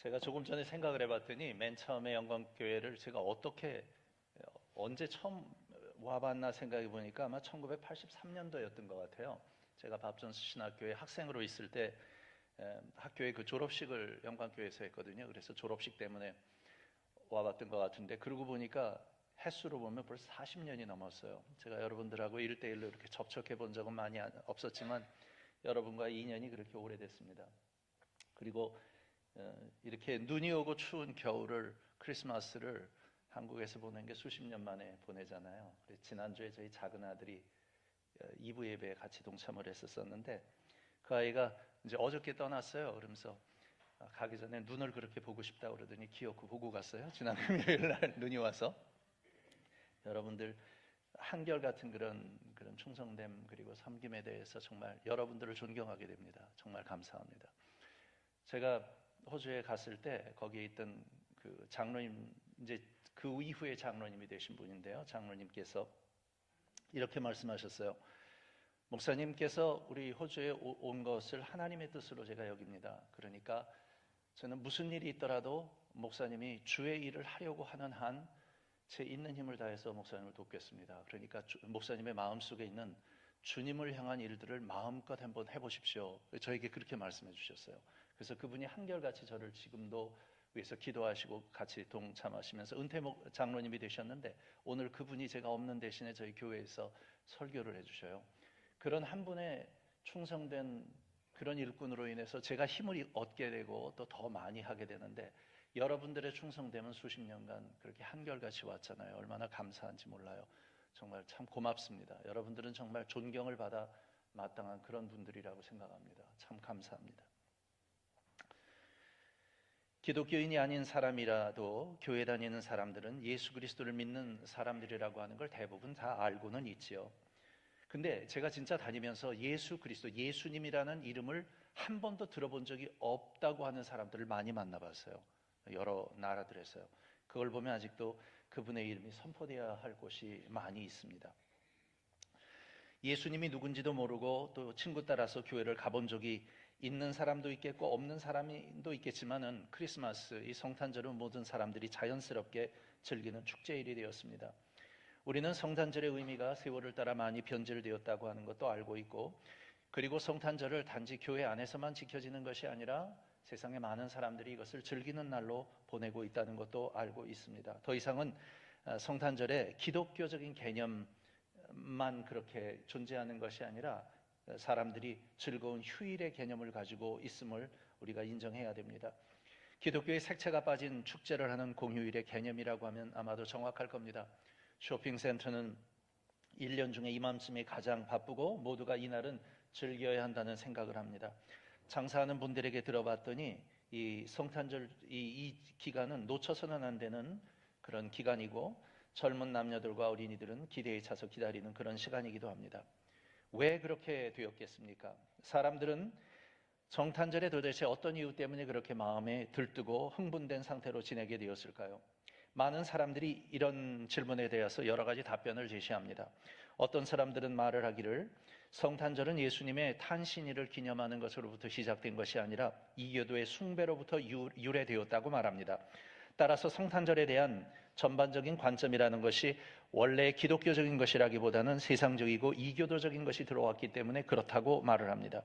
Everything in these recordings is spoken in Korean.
제가 조금 전에 생각을 해봤더니 맨 처음에 영광교회를 제가 언제 처음 와봤나 생각해 보니까 아마 1983년도였던 것 같아요. 제가 밥존스 신학교에 학생으로 있을 때 학교의 그 졸업식을 영광교회에서 했거든요. 그래서 졸업식 때문에 와봤던 것 같은데, 그러고 보니까 횟수로 보면 벌써 40년이 넘었어요. 제가 여러분들하고 1대1로 이렇게 접촉해 본 적은 많이 없었지만 여러분과 인연이 그렇게 오래됐습니다. 그리고 이렇게 눈이 오고 추운 겨울을, 크리스마스를 한국에서 보낸 게 수십 년 만에 보내잖아요. 지난주에 저희 작은 아들이 2부 예배에 같이 동참을 했었는데, 그 아이가 이제 어저께 떠났어요. 그러면서 가기 전에 눈을 그렇게 보고 싶다고 그러더니 기어코 보고 갔어요. 지난 금요일 날 눈이 와서. 여러분들 한결같은 그런 충성됨 그리고 섬김에 대해서 정말 여러분들을 존경하게 됩니다. 정말 감사합니다. 제가 호주에 갔을 때 거기에 있던 그 장로님, 이제 그 이후에 장로님이 되신 분인데요. 장로님께서 이렇게 말씀하셨어요. 목사님께서 우리 호주에 온 것을 하나님의 뜻으로 제가 여깁니다. 그러니까 저는 무슨 일이 있더라도 목사님이 주의 일을 하려고 하는 한 제 있는 힘을 다해서 목사님을 돕겠습니다. 그러니까 목사님의 마음속에 있는 주님을 향한 일들을 마음껏 한번 해보십시오. 저에게 그렇게 말씀해 주셨어요. 그래서 그분이 한결같이 저를 지금도 위해서 기도하시고 같이 동참하시면서 은퇴 장로님이 되셨는데, 오늘 그분이 제가 없는 대신에 저희 교회에서 설교를 해주셔요. 그런 한 분의 충성된 그런 일꾼으로 인해서 제가 힘을 얻게 되고 또 더 많이 하게 되는데, 여러분들의 충성됨은 수십 년간 그렇게 한결같이 왔잖아요. 얼마나 감사한지 몰라요. 정말 참 고맙습니다. 여러분들은 정말 존경을 받아 마땅한 그런 분들이라고 생각합니다. 참 감사합니다. 기독교인이 아닌 사람이라도 교회 다니는 사람들은 예수 그리스도를 믿는 사람들이라고 하는 걸 대부분 다 알고는 있지요. 근데 제가 진짜 다니면서 예수 그리스도, 예수님이라는 이름을 한 번도 들어본 적이 없다고 하는 사람들을 많이 만나봤어요. 여러 나라들에서요. 그걸 보면 아직도 그분의 이름이 선포되어야 할 곳이 많이 있습니다. 예수님이 누군지도 모르고 또 친구 따라서 교회를 가본 적이 있는 사람도 있겠고 없는 사람도 있겠지만은 크리스마스, 이 성탄절은 모든 사람들이 자연스럽게 즐기는 축제일이 되었습니다. 우리는 성탄절의 의미가 세월을 따라 많이 변질되었다고 하는 것도 알고 있고, 그리고 성탄절을 단지 교회 안에서만 지켜지는 것이 아니라 세상의 많은 사람들이 이것을 즐기는 날로 보내고 있다는 것도 알고 있습니다. 더 이상은 성탄절의 기독교적인 개념만 그렇게 존재하는 것이 아니라 사람들이 즐거운 휴일의 개념을 가지고 있음을 우리가 인정해야 됩니다. 기독교의 색채가 빠진 축제를 하는 공휴일의 개념이라고 하면 아마도 정확할 겁니다. 쇼핑센터는 1년 중에 이맘쯤이 가장 바쁘고 모두가 이날은 즐겨야 한다는 생각을 합니다. 장사하는 분들에게 들어봤더니 이 성탄절 이 기간은 놓쳐서는 안 되는 그런 기간이고, 젊은 남녀들과 어린이들은 기대에 차서 기다리는 그런 시간이기도 합니다. 왜 그렇게 되었겠습니까? 사람들은 성탄절에 도대체 어떤 이유 때문에 그렇게 마음에 들뜨고 흥분된 상태로 지내게 되었을까요? 많은 사람들이 이런 질문에 대해서 여러 가지 답변을 제시합니다. 어떤 사람들은 말을 하기를, 성탄절은 예수님의 탄신일을 기념하는 것으로부터 시작된 것이 아니라 이교도의 숭배로부터 유래되었다고 말합니다. 따라서 성탄절에 대한 전반적인 관점이라는 것이 원래 기독교적인 것이라기보다는 세상적이고 이교도적인 것이 들어왔기 때문에 그렇다고 말을 합니다.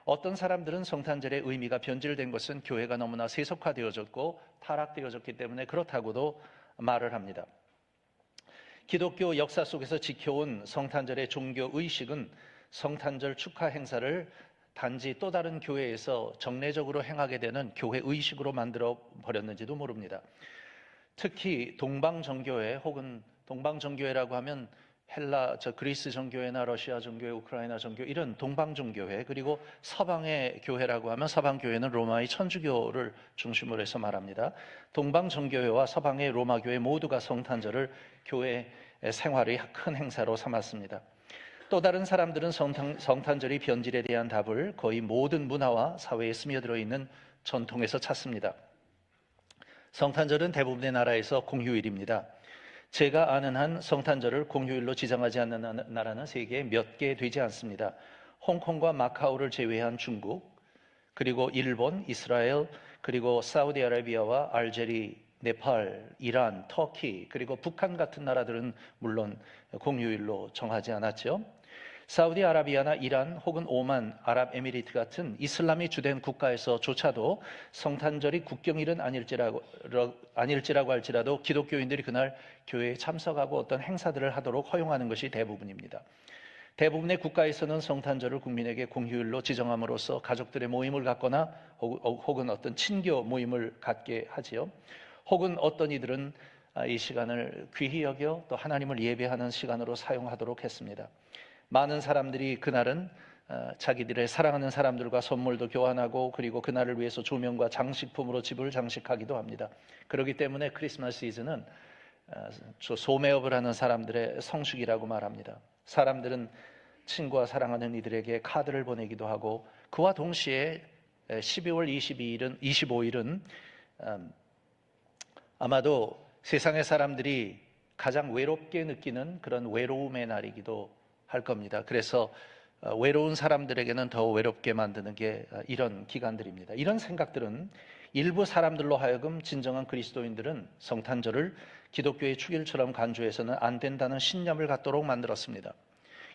어떤 사람들은 성탄절의 의미가 변질된 것은 교회가 너무나 세속화되어졌고 타락되어졌기 때문에 그렇다고도 말을 합니다. 기독교 역사 속에서 지켜온 성탄절의 종교 의식은 성탄절 축하 행사를 단지 또 다른 교회에서 정례적으로 행하게 되는 교회 의식으로 만들어 버렸는지도 모릅니다. 특히 동방정교회, 혹은 동방정교회라고 하면 그리스 정교회나 러시아 정교회, 우크라이나 정교회, 이런 동방정교회, 그리고 서방의 교회라고 하면 서방교회는 로마의 천주교를 중심으로 해서 말합니다. 동방정교회와 서방의 로마교회 모두가 성탄절을 교회 생활의 큰 행사로 삼았습니다. 또 다른 사람들은 성탄절의 변질에 대한 답을 거의 모든 문화와 사회에 스며들어 있는 전통에서 찾습니다. 성탄절은 대부분의 나라에서 공휴일입니다. 제가 아는 한 성탄절을 공휴일로 지정하지 않는 나라는 세계에 몇 개 되지 않습니다. 홍콩과 마카오를 제외한 중국, 그리고 일본, 이스라엘, 그리고 사우디아라비아와 알제리, 네팔, 이란, 터키, 그리고 북한 같은 나라들은 물론 공휴일로 정하지 않았죠. 사우디아라비아나 이란 혹은 오만, 아랍에미리트 같은 이슬람이 주된 국가에서조차도 성탄절이 국경일은 아닐지라고 할지라도 기독교인들이 그날 교회에 참석하고 어떤 행사들을 하도록 허용하는 것이 대부분입니다. 대부분의 국가에서는 성탄절을 국민에게 공휴일로 지정함으로써 가족들의 모임을 갖거나 혹은 어떤 친교 모임을 갖게 하지요. 혹은 어떤 이들은 이 시간을 귀히 여겨 또 하나님을 예배하는 시간으로 사용하도록 했습니다. 많은 사람들이 그날은 자기들의 사랑하는 사람들과 선물도 교환하고 그리고 그날을 위해서 조명과 장식품으로 집을 장식하기도 합니다. 그렇기 때문에 크리스마스 시즌은 소매업을 하는 사람들의 성수기라고 말합니다. 사람들은 친구와 사랑하는 이들에게 카드를 보내기도 하고 그와 동시에 12월 25일은 아마도 세상의 사람들이 가장 외롭게 느끼는 그런 외로움의 날이기도 할 겁니다. 그래서 외로운 사람들에게는 더 외롭게 만드는 게 이런 기간들입니다. 이런 생각들은 일부 사람들로 하여금 진정한 그리스도인들은 성탄절을 기독교의 축일처럼 간주해서는 안 된다는 신념을 갖도록 만들었습니다.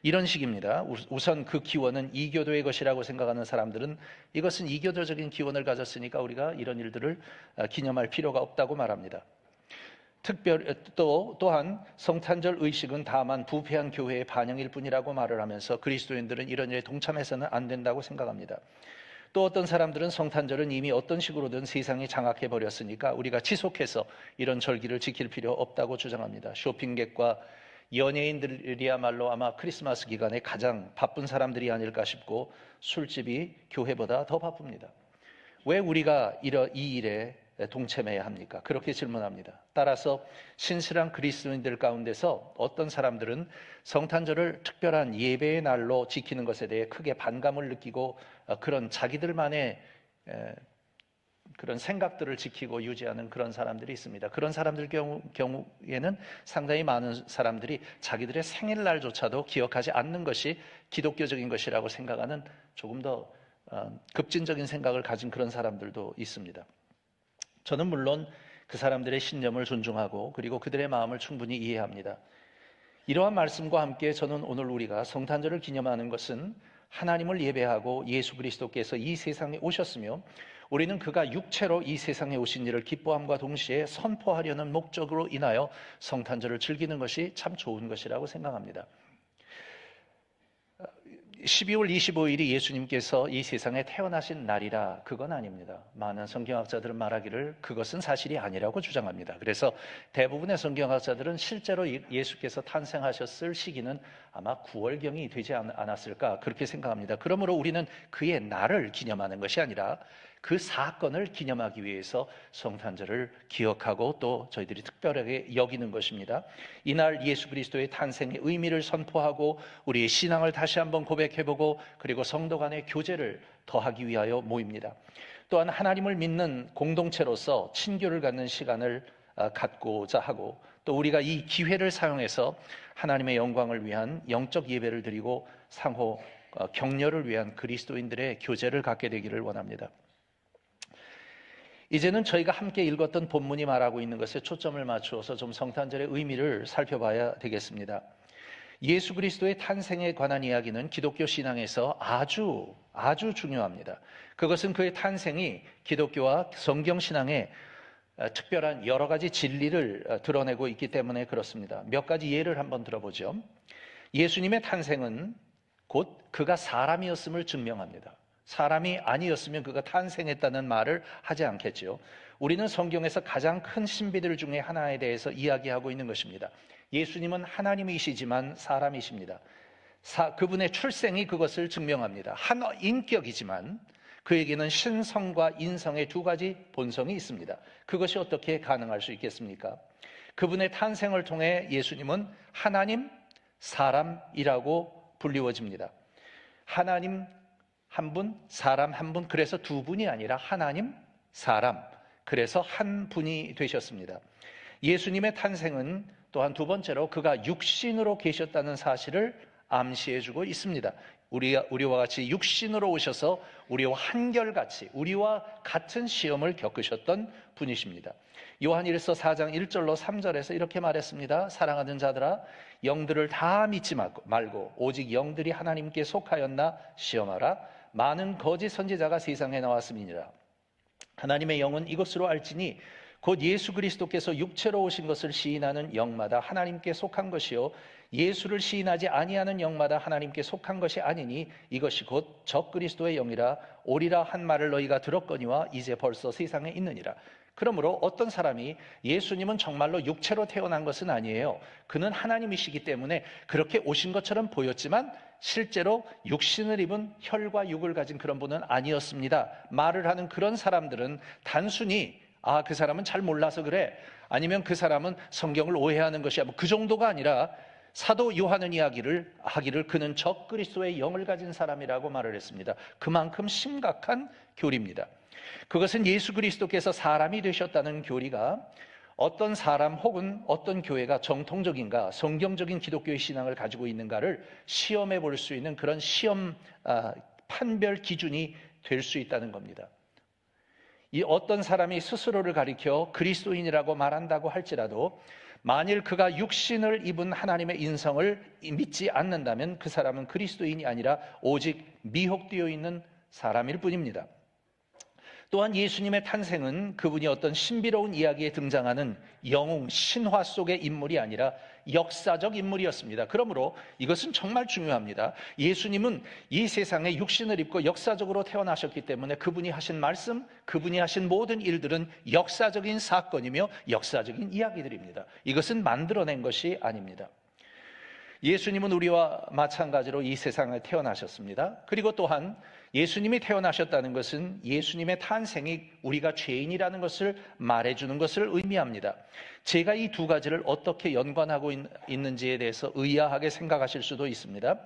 이런 식입니다. 우선 그 기원은 이교도의 것이라고 생각하는 사람들은 이것은 이교도적인 기원을 가졌으니까 우리가 이런 일들을 기념할 필요가 없다고 말합니다. 또한 성탄절 의식은 다만 부패한 교회의 반영일 뿐이라고 말을 하면서 그리스도인들은 이런 일에 동참해서는 안 된다고 생각합니다. 또 어떤 사람들은 성탄절은 이미 어떤 식으로든 세상이 장악해버렸으니까 우리가 지속해서 이런 절기를 지킬 필요 없다고 주장합니다. 쇼핑객과 연예인들이야말로 아마 크리스마스 기간에 가장 바쁜 사람들이 아닐까 싶고 술집이 교회보다 더 바쁩니다. 왜 우리가 이 일에 동참해야 합니까? 그렇게 질문합니다. 따라서 신실한 그리스도인들 가운데서 어떤 사람들은 성탄절을 특별한 예배의 날로 지키는 것에 대해 크게 반감을 느끼고 그런 자기들만의 그런 생각들을 지키고 유지하는 그런 사람들이 있습니다. 그런 사람들 경우에는 상당히 많은 사람들이 자기들의 생일날조차도 기억하지 않는 것이 기독교적인 것이라고 생각하는 조금 더 급진적인 생각을 가진 그런 사람들도 있습니다. 저는 물론 그 사람들의 신념을 존중하고 그리고 그들의 마음을 충분히 이해합니다. 이러한 말씀과 함께 저는 오늘 우리가 성탄절을 기념하는 것은 하나님을 예배하고 예수 그리스도께서 이 세상에 오셨으며 우리는 그가 육체로 이 세상에 오신 일을 기뻐함과 동시에 선포하려는 목적으로 인하여 성탄절을 즐기는 것이 참 좋은 것이라고 생각합니다. 12월 25일이 예수님께서 이 세상에 태어나신 날이라 그건 아닙니다. 많은 성경학자들은 말하기를 그것은 사실이 아니라고 주장합니다. 그래서 대부분의 성경학자들은 실제로 예수께서 탄생하셨을 시기는 아마 9월경이 되지 않았을까 그렇게 생각합니다. 그러므로 우리는 그의 날을 기념하는 것이 아니라 그 사건을 기념하기 위해서 성탄절을 기억하고 또 저희들이 특별하게 여기는 것입니다. 이날 예수 그리스도의 탄생의 의미를 선포하고 우리의 신앙을 다시 한번 고백해보고 그리고 성도 간의 교제를 더하기 위하여 모입니다. 또한 하나님을 믿는 공동체로서 친교를 갖는 시간을 갖고자 하고 또 우리가 이 기회를 사용해서 하나님의 영광을 위한 영적 예배를 드리고 상호 격려를 위한 그리스도인들의 교제를 갖게 되기를 원합니다. 이제는 저희가 함께 읽었던 본문이 말하고 있는 것에 초점을 맞추어서 좀 성탄절의 의미를 살펴봐야 되겠습니다. 예수 그리스도의 탄생에 관한 이야기는 기독교 신앙에서 아주 중요합니다. 그것은 그의 탄생이 기독교와 성경 신앙의 특별한 여러 가지 진리를 드러내고 있기 때문에 그렇습니다. 몇 가지 예를 한번 들어보죠. 예수님의 탄생은 곧 그가 사람이었음을 증명합니다. 사람이 아니었으면 그가 탄생했다는 말을 하지 않겠죠. 우리는 성경에서 가장 큰 신비들 중에 하나에 대해서 이야기하고 있는 것입니다. 예수님은 하나님이시지만 사람이십니다. 그분의 출생이 그것을 증명합니다. 한 인격이지만 그에게는 신성과 인성의 두 가지 본성이 있습니다. 그것이 어떻게 가능할 수 있겠습니까? 그분의 탄생을 통해 예수님은 하나님, 사람이라고 불리워집니다. 하나님 한 분, 사람 한 분, 그래서 두 분이 아니라 하나님, 사람, 그래서 한 분이 되셨습니다. 예수님의 탄생은 또한 두 번째로 그가 육신으로 계셨다는 사실을 암시해주고 있습니다. 우리와 같이 육신으로 오셔서 우리와 한결같이 우리와 같은 시험을 겪으셨던 분이십니다. 요한일서 4장 1절로 3절에서 이렇게 말했습니다. 사랑하는 자들아, 영들을 다 믿지 말고 오직 영들이 하나님께 속하였나 시험하라. 많은 거짓 선지자가 세상에 나왔음이니라. 하나님의 영은 이것으로 알지니 곧 예수 그리스도께서 육체로 오신 것을 시인하는 영마다 하나님께 속한 것이요 예수를 시인하지 아니하는 영마다 하나님께 속한 것이 아니니 이것이 곧 적그리스도의 영이라 오리라 한 말을 너희가 들었거니와 이제 벌써 세상에 있느니라. 그러므로 어떤 사람이 예수님은 정말로 육체로 태어난 것은 아니에요, 그는 하나님이시기 때문에 그렇게 오신 것처럼 보였지만 실제로 육신을 입은 혈과 육을 가진 그런 분은 아니었습니다 말을 하는 그런 사람들은 단순히 그 사람은 잘 몰라서 그래, 아니면 그 사람은 성경을 오해하는 것이야, 그 정도가 아니라 사도 요한은 이야기를 하기를 그는 적그리스도의 영을 가진 사람이라고 말을 했습니다. 그만큼 심각한 교리입니다. 그것은 예수 그리스도께서 사람이 되셨다는 교리가 어떤 사람 혹은 어떤 교회가 정통적인가, 성경적인 기독교의 신앙을 가지고 있는가를 시험해 볼 수 있는 그런 시험 판별 기준이 될 수 있다는 겁니다. 이 어떤 사람이 스스로를 가리켜 그리스도인이라고 말한다고 할지라도 만일 그가 육신을 입은 하나님의 인성을 믿지 않는다면 그 사람은 그리스도인이 아니라 오직 미혹되어 있는 사람일 뿐입니다. 또한 예수님의 탄생은 그분이 어떤 신비로운 이야기에 등장하는 영웅, 신화 속의 인물이 아니라 역사적 인물이었습니다. 그러므로 이것은 정말 중요합니다. 예수님은 이 세상에 육신을 입고 역사적으로 태어나셨기 때문에 그분이 하신 말씀, 그분이 하신 모든 일들은 역사적인 사건이며 역사적인 이야기들입니다. 이것은 만들어낸 것이 아닙니다. 예수님은 우리와 마찬가지로 이 세상에 태어나셨습니다. 그리고 또한 예수님이 태어나셨다는 것은 예수님의 탄생이 우리가 죄인이라는 것을 말해주는 것을 의미합니다. 제가 이 두 가지를 어떻게 연관하고 있는지에 대해서 의아하게 생각하실 수도 있습니다.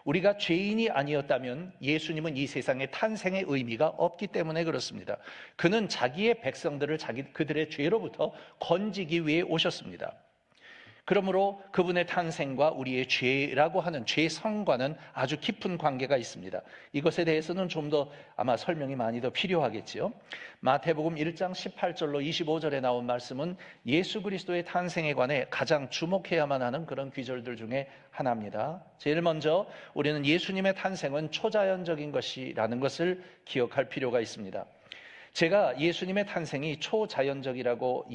우리가 죄인이 아니었다면 예수님은 이 세상에 탄생의 의미가 없기 때문에 그렇습니다. 그는 자기의 백성들을 그들의 죄로부터 건지기 위해 오셨습니다. 그러므로 그분의 탄생과 우리의 죄라고 하는 죄성과는 아주 깊은 관계가 있습니다. 이것에 대해서는 좀 더 아마 설명이 많이 더 필요하겠지요. 마태복음 1장 18절로 25절에 나온 말씀은 예수 그리스도의 탄생에 관해 가장 주목해야만 하는 그런 귀절들 중에 하나입니다. 제일 먼저 우리는 예수님의 탄생은 초자연적인 것이라는 것을 기억할 필요가 있습니다. 제가 예수님의 탄생이 초자연적이라고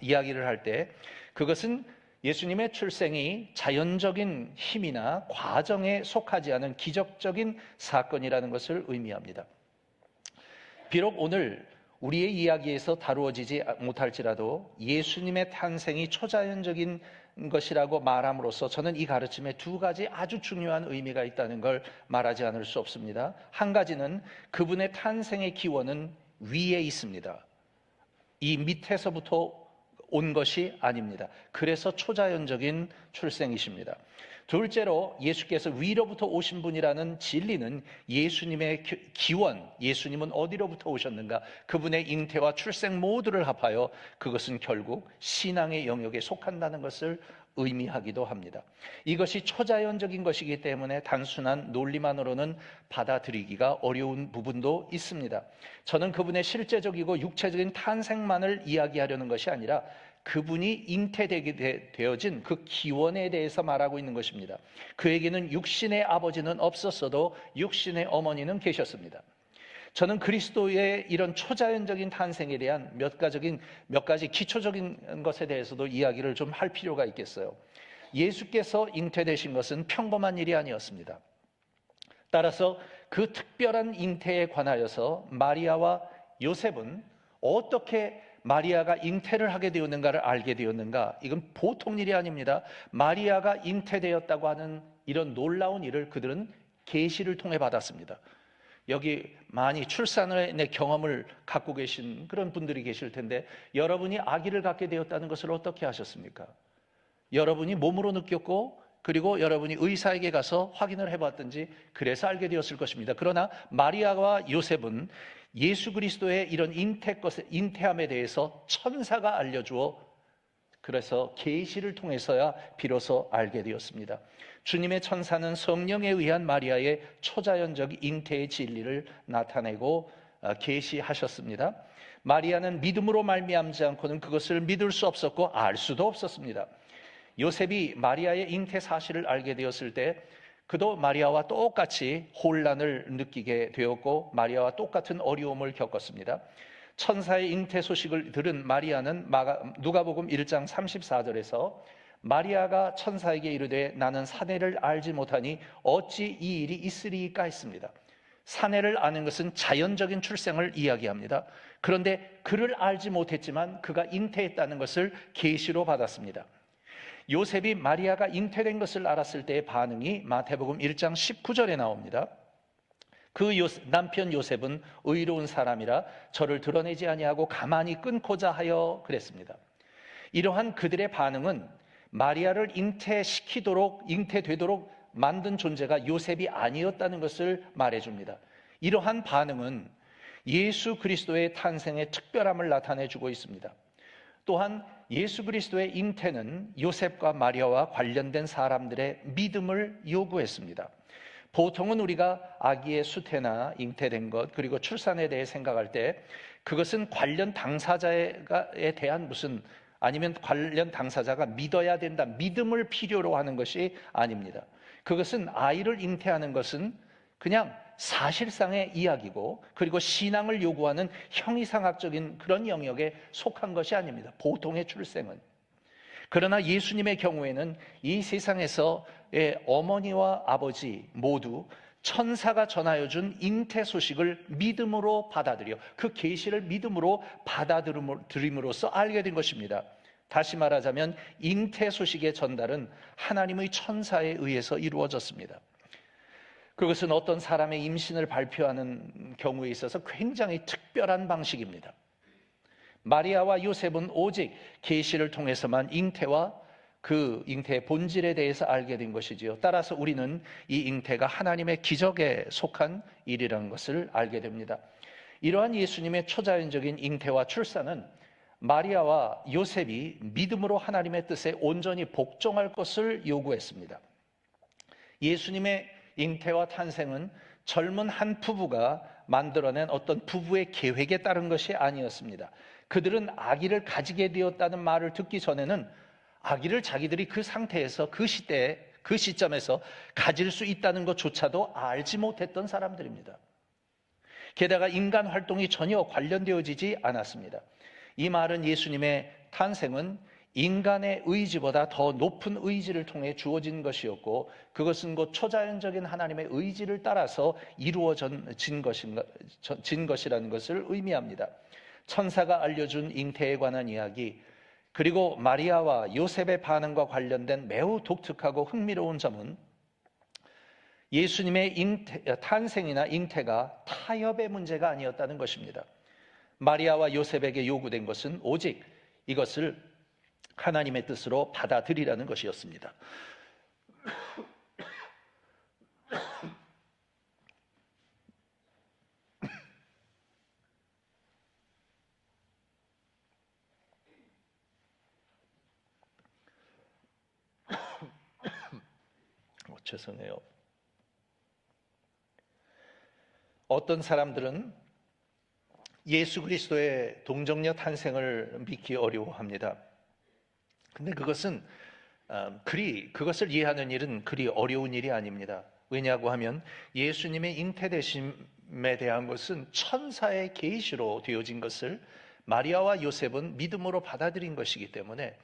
이야기를 할 때 그것은 예수님의 출생이 자연적인 힘이나 과정에 속하지 않은 기적적인 사건이라는 것을 의미합니다. 비록 오늘 우리의 이야기에서 다루어지지 못할지라도 예수님의 탄생이 초자연적인 것이라고 말함으로써 저는 이 가르침에 두 가지 아주 중요한 의미가 있다는 걸 말하지 않을 수 없습니다. 한 가지는 그분의 탄생의 기원은 위에 있습니다. 이 밑에서부터 온 것이 아닙니다. 그래서 초자연적인 출생이십니다. 둘째로 예수께서 위로부터 오신 분이라는 진리는 예수님의 기원, 예수님은 어디로부터 오셨는가, 그분의 잉태와 출생 모두를 합하여 그것은 결국 신앙의 영역에 속한다는 것을 의미하기도 합니다. 이것이 초자연적인 것이기 때문에 단순한 논리만으로는 받아들이기가 어려운 부분도 있습니다. 저는 그분의 실제적이고 육체적인 탄생만을 이야기하려는 것이 아니라 그분이 잉태되게 되어진 그 기원에 대해서 말하고 있는 것입니다. 그에게는 육신의 아버지는 없었어도 육신의 어머니는 계셨습니다. 저는 그리스도의 이런 초자연적인 탄생에 대한 몇 가지 기초적인 것에 대해서도 이야기를 좀 할 필요가 있겠어요. 예수께서 잉태되신 것은 평범한 일이 아니었습니다. 따라서 그 특별한 잉태에 관하여서 마리아와 요셉은 어떻게 마리아가 잉태를 하게 되었는가를 알게 되었는가? 이건 보통 일이 아닙니다. 마리아가 잉태되었다고 하는 이런 놀라운 일을 그들은 계시를 통해 받았습니다. 여기 많이 출산의 경험을 갖고 계신 그런 분들이 계실 텐데 여러분이 아기를 갖게 되었다는 것을 어떻게 아셨습니까? 여러분이 몸으로 느꼈고 그리고 여러분이 의사에게 가서 확인을 해봤든지 그래서 알게 되었을 것입니다. 그러나 마리아와 요셉은 예수 그리스도의 이런 잉태함에 대해서 천사가 알려주어 그래서 계시를 통해서야 비로소 알게 되었습니다. 주님의 천사는 성령에 의한 마리아의 초자연적 잉태의 진리를 나타내고 계시하셨습니다. 마리아는 믿음으로 말미암지 않고는 그것을 믿을 수 없었고 알 수도 없었습니다. 요셉이 마리아의 잉태 사실을 알게 되었을 때 그도 마리아와 똑같이 혼란을 느끼게 되었고 마리아와 똑같은 어려움을 겪었습니다. 천사의 잉태 소식을 들은 마리아는 누가복음 1장 34절에서 마리아가 천사에게 이르되 나는 사내를 알지 못하니 어찌 이 일이 있으리이까 했습니다. 사내를 아는 것은 자연적인 출생을 이야기합니다. 그런데 그를 알지 못했지만 그가 잉태했다는 것을 계시로 받았습니다. 요셉이 마리아가 잉태된 것을 알았을 때의 반응이 마태복음 1장 19절에 나옵니다. 그 남편 요셉은 의로운 사람이라 저를 드러내지 아니하고 가만히 끊고자 하여 그랬습니다. 이러한 그들의 반응은 마리아를 잉태되도록 만든 존재가 요셉이 아니었다는 것을 말해줍니다. 이러한 반응은 예수 그리스도의 탄생의 특별함을 나타내주고 있습니다. 또한 예수 그리스도의 잉태는 요셉과 마리아와 관련된 사람들의 믿음을 요구했습니다. 보통은 우리가 아기의 수태나 잉태된 것 그리고 출산에 대해 생각할 때 그것은 관련 당사자에 대한 아니면 관련 당사자가 믿어야 된다, 믿음을 필요로 하는 것이 아닙니다. 그것은 아이를 잉태하는 것은 그냥 사실상의 이야기고 그리고 신앙을 요구하는 형이상학적인 그런 영역에 속한 것이 아닙니다. 보통의 출생은. 그러나 예수님의 경우에는 이 세상에서의 어머니와 아버지 모두 천사가 전하여 준 잉태 소식을 믿음으로 받아들여 그 계시를 믿음으로 받아들임으로써 알게 된 것입니다. 다시 말하자면 잉태 소식의 전달은 하나님의 천사에 의해서 이루어졌습니다. 그것은 어떤 사람의 임신을 발표하는 경우에 있어서 굉장히 특별한 방식입니다. 마리아와 요셉은 오직 계시를 통해서만 잉태와 그 잉태의 본질에 대해서 알게 된 것이지요. 따라서 우리는 이 잉태가 하나님의 기적에 속한 일이라는 것을 알게 됩니다. 이러한 예수님의 초자연적인 잉태와 출산은 마리아와 요셉이 믿음으로 하나님의 뜻에 온전히 복종할 것을 요구했습니다. 예수님의 잉태와 탄생은 젊은 한 부부가 만들어낸 어떤 부부의 계획에 따른 것이 아니었습니다. 그들은 아기를 가지게 되었다는 말을 듣기 전에는 아기를 자기들이 그 상태에서 그 시대에 그 시점에서 가질 수 있다는 것조차도 알지 못했던 사람들입니다. 게다가 인간 활동이 전혀 관련되어지지 않았습니다. 이 말은 예수님의 탄생은 인간의 의지보다 더 높은 의지를 통해 주어진 것이었고 그것은 곧 초자연적인 하나님의 의지를 따라서 이루어진 것이라는 것을 의미합니다. 천사가 알려준 잉태에 관한 이야기 그리고 마리아와 요셉의 반응과 관련된 매우 독특하고 흥미로운 점은 예수님의 탄생이나 잉태가 타협의 문제가 아니었다는 것입니다. 마리아와 요셉에게 요구된 것은 오직 이것을 하나님의 뜻으로 받아들이라는 것이었습니다. 죄송해요. 어떤 사람들은 예수 그리스도의 동정녀 탄생을 믿기 어려워합니다. 근데 그것을 이해하는 일은 그리 어려운 일이 아닙니다. 왜냐고 하면 예수님의 잉태되심에 대한 것은 천사의 계시로 되어진 것을 마리아와 요셉은 믿음으로 받아들인 것이기 때문에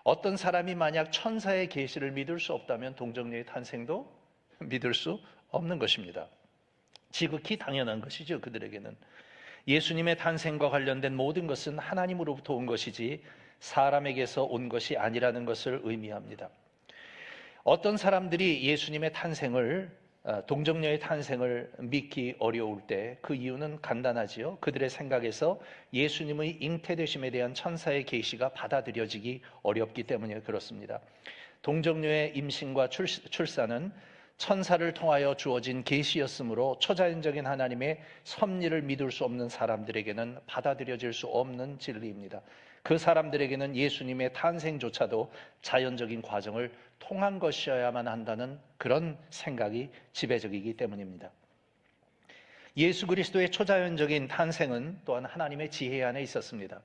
어떤 사람이 만약 천사의 계시를 믿을 수 없다면 동정녀의 탄생도 믿을 수 없는 것입니다. 지극히 당연한 것이죠. 그들에게는 예수님의 탄생과 관련된 모든 것은 하나님으로부터 온 것이지 사람에게서 온 것이 아니라는 것을 의미합니다. 어떤 사람들이 예수님의 동정녀의 탄생을 믿기 어려울 때 그 이유는 간단하지요. 그들의 생각에서 예수님의 잉태되심에 대한 천사의 계시가 받아들여지기 어렵기 때문에 그렇습니다. 동정녀의 임신과 출산은 천사를 통하여 주어진 계시였으므로 초자연적인 하나님의 섭리를 믿을 수 없는 사람들에게는 받아들여질 수 없는 진리입니다. 그 사람들에게는 예수님의 탄생조차도 자연적인 과정을 통한 것이어야만 한다는 그런 생각이 지배적이기 때문입니다. 예수 그리스도의 초자연적인 탄생은 또한 하나님의 지혜 안에 있었습니다.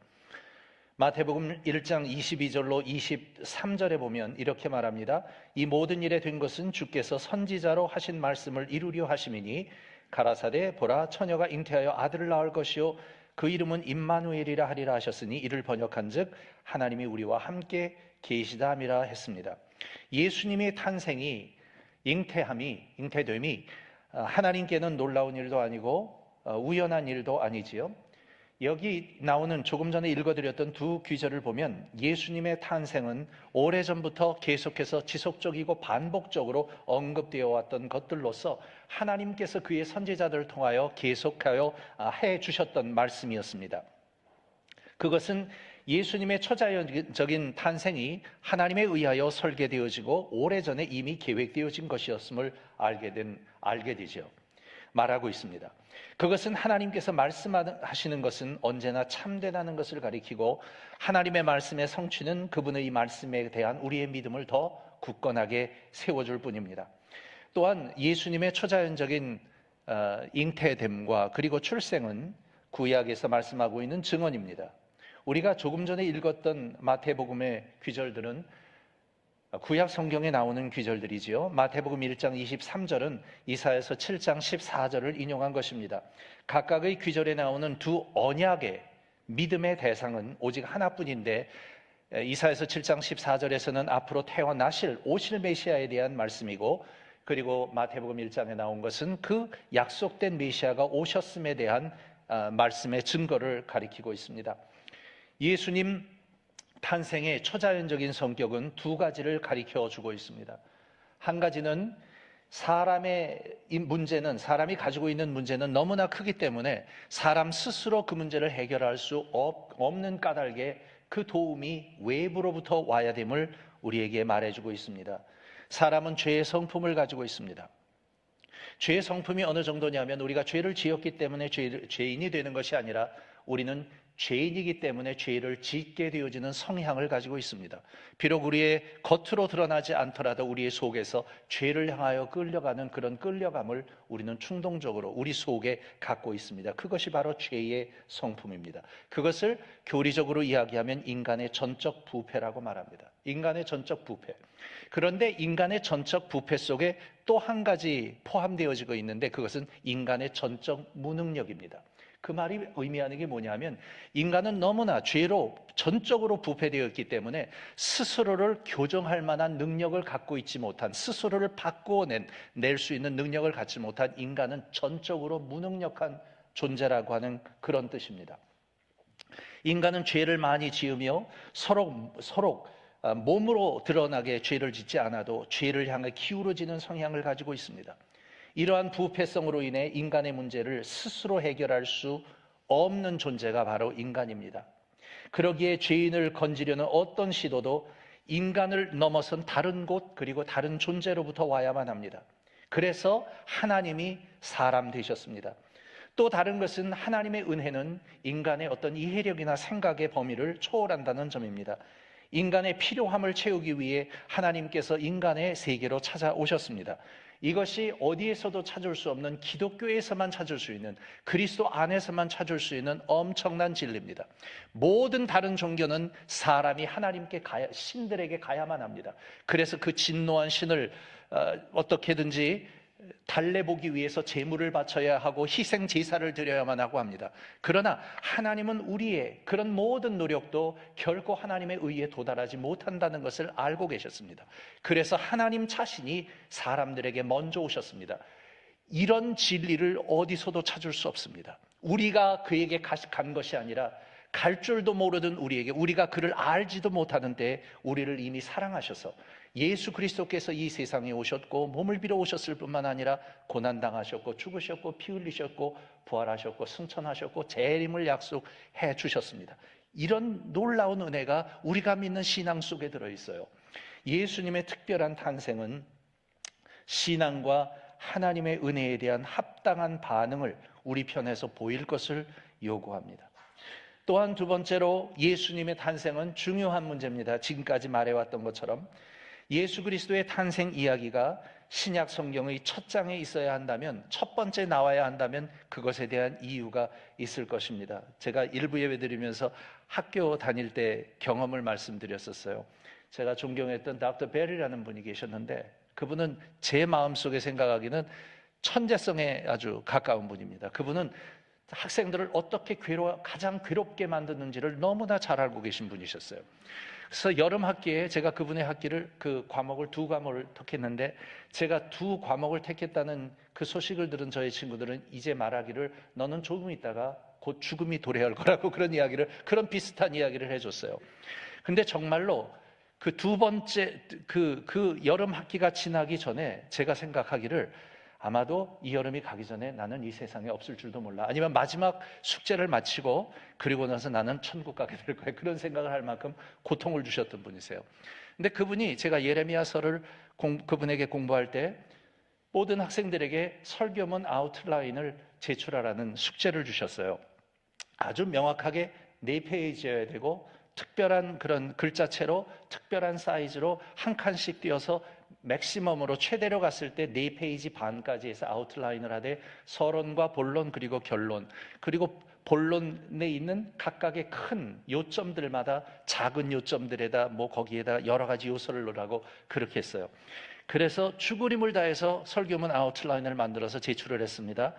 마태복음 1장 22절로 23절에 보면 이렇게 말합니다. 이 모든 일에 된 것은 주께서 선지자로 하신 말씀을 이루려 하심이니 가라사대 보라 처녀가 잉태하여 아들을 낳을 것이요 그 이름은 임마누엘이라 하리라 하셨으니 이를 번역한즉 하나님이 우리와 함께 계시다미라 했습니다. 예수님의 탄생이 잉태됨이 하나님께는 놀라운 일도 아니고 우연한 일도 아니지요. 여기 나오는 조금 전에 읽어드렸던 두 귀절을 보면 예수님의 탄생은 오래전부터 계속해서 지속적이고 반복적으로 언급되어 왔던 것들로서 하나님께서 그의 선지자들을 통하여 계속하여 해주셨던 말씀이었습니다. 그것은 예수님의 초자연적인 탄생이 하나님에 의하여 설계되어지고 오래전에 이미 계획되어진 것이었음을 알게 되죠. 말하고 있습니다. 그것은 하나님께서 말씀하시는 것은 언제나 참되다는 것을 가리키고 하나님의 말씀의 성취는 그분의 말씀에 대한 우리의 믿음을 더 굳건하게 세워줄 뿐입니다. 또한 예수님의 초자연적인 잉태됨과 그리고 출생은 구약에서 말씀하고 있는 증언입니다. 우리가 조금 전에 읽었던 마태복음의 귀절들은 구약 성경에 나오는 귀절들이지요. 마태복음 1장 23절은 이사야서 7장 14절을 인용한 것입니다. 각각의 귀절에 나오는 두 언약의 믿음의 대상은 오직 하나뿐인데 이사야서 7장 14절에서는 앞으로 태어나실 오실 메시아에 대한 말씀이고 그리고 마태복음 1장에 나온 것은 그 약속된 메시아가 오셨음에 대한 말씀의 증거를 가리키고 있습니다. 예수님 탄생의 초자연적인 성격은 두 가지를 가리켜주고 있습니다. 한 가지는 사람이 가지고 있는 문제는 너무나 크기 때문에 사람 스스로 그 문제를 해결할 수 없는 까닭에 그 도움이 외부로부터 와야 됨을 우리에게 말해주고 있습니다. 사람은 죄의 성품을 가지고 있습니다. 죄의 성품이 어느 정도냐면 우리가 죄를 지었기 때문에 죄인이 되는 것이 아니라 우리는 죄인이기 때문에 죄를 짓게 되어지는 성향을 가지고 있습니다. 비록 우리의 겉으로 드러나지 않더라도 우리의 속에서 죄를 향하여 끌려가는 그런 끌려감을 우리는 충동적으로 우리 속에 갖고 있습니다. 그것이 바로 죄의 성품입니다. 그것을 교리적으로 이야기하면 인간의 전적 부패라고 말합니다. 인간의 전적 부패. 그런데 인간의 전적 부패 속에 또 한 가지 포함되어지고 있는데 그것은 인간의 전적 무능력입니다. 그 말이 의미하는 게 뭐냐면 인간은 너무나 죄로 전적으로 부패되었기 때문에 스스로를 교정할 만한 능력을 갖고 있지 못한, 스스로를 바꿔낼 수 있는 능력을 갖지 못한 인간은 전적으로 무능력한 존재라고 하는 그런 뜻입니다. 인간은 죄를 많이 지으며 서로 몸으로 드러나게 죄를 짓지 않아도 죄를 향해 기울어지는 성향을 가지고 있습니다. 이러한 부패성으로 인해 인간의 문제를 스스로 해결할 수 없는 존재가 바로 인간입니다. 그러기에 죄인을 건지려는 어떤 시도도 인간을 넘어선 다른 곳 그리고 다른 존재로부터 와야만 합니다. 그래서 하나님이 사람 되셨습니다. 또 다른 것은 하나님의 은혜는 인간의 어떤 이해력이나 생각의 범위를 초월한다는 점입니다. 인간의 필요함을 채우기 위해 하나님께서 인간의 세계로 찾아오셨습니다. 이것이 어디에서도 찾을 수 없는 기독교에서만 찾을 수 있는 그리스도 안에서만 찾을 수 있는 엄청난 진리입니다. 모든 다른 종교는 사람이 하나님께 신들에게 가야만 합니다. 그래서 그 진노한 신을 어떻게든지 달래보기 위해서 제물을 바쳐야 하고 희생 제사를 드려야만 하고 합니다. 그러나 하나님은 우리의 그런 모든 노력도 결코 하나님의 의에 도달하지 못한다는 것을 알고 계셨습니다. 그래서 하나님 자신이 사람들에게 먼저 오셨습니다. 이런 진리를 어디서도 찾을 수 없습니다. 우리가 그에게 간 것이 아니라 갈 줄도 모르던 우리에게, 우리가 그를 알지도 못하는 때에 우리를 이미 사랑하셔서 예수 그리스도께서 이 세상에 오셨고 몸을 빌어 오셨을 뿐만 아니라 고난당하셨고 죽으셨고 피 흘리셨고 부활하셨고 승천하셨고 재림을 약속해 주셨습니다. 이런 놀라운 은혜가 우리가 믿는 신앙 속에 들어있어요. 예수님의 특별한 탄생은 신앙과 하나님의 은혜에 대한 합당한 반응을 우리 편에서 보일 것을 요구합니다. 또한 두 번째로 예수님의 탄생은 중요한 문제입니다. 지금까지 말해왔던 것처럼 예수 그리스도의 탄생 이야기가 신약 성경의 첫 장에 있어야 한다면, 첫 번째 나와야 한다면 그것에 대한 이유가 있을 것입니다. 제가 일부 예배 드리면서 학교 다닐 때 경험을 말씀드렸었어요. 제가 존경했던 닥터 베리라는 분이 계셨는데 그분은 제 마음속에 생각하기는 천재성에 아주 가까운 분입니다. 그분은 학생들을 어떻게 가장 괴롭게 만드는지를 너무나 잘 알고 계신 분이셨어요. 그래서 여름 학기에 제가 그분의 그 과목을 두 과목을 택했는데, 제가 두 과목을 택했다는 그 소식을 들은 저희 친구들은 이제 말하기를 너는 조금 있다가 곧 죽음이 도래할 거라고 그런 비슷한 이야기를 해줬어요. 근데 정말로 그 두 번째 그 여름 학기가 지나기 전에 제가 생각하기를 아마도 이 여름이 가기 전에 나는 이 세상에 없을 줄도 몰라, 아니면 마지막 숙제를 마치고 그리고 나서 나는 천국 가게 될 거야, 그런 생각을 할 만큼 고통을 주셨던 분이세요. 근데 그분이 제가 예레미야서를 그분에게 공부할 때 모든 학생들에게 설교문 아웃라인을 제출하라는 숙제를 주셨어요. 아주 명확하게 4페이지여야 되고 특별한 그런 글자체로 특별한 사이즈로 한 칸씩 띄어서 맥시멈으로 최대로 갔을 때 4페이지 반까지 해서 아웃라인을 하되 서론과 본론 그리고 결론, 그리고 본론에 있는 각각의 큰 요점들마다 작은 요점들에다 거기에다 여러 가지 요소를 넣으라고 그렇게 했어요. 그래서 죽으림을 다해서 설교문 아웃라인을 만들어서 제출을 했습니다.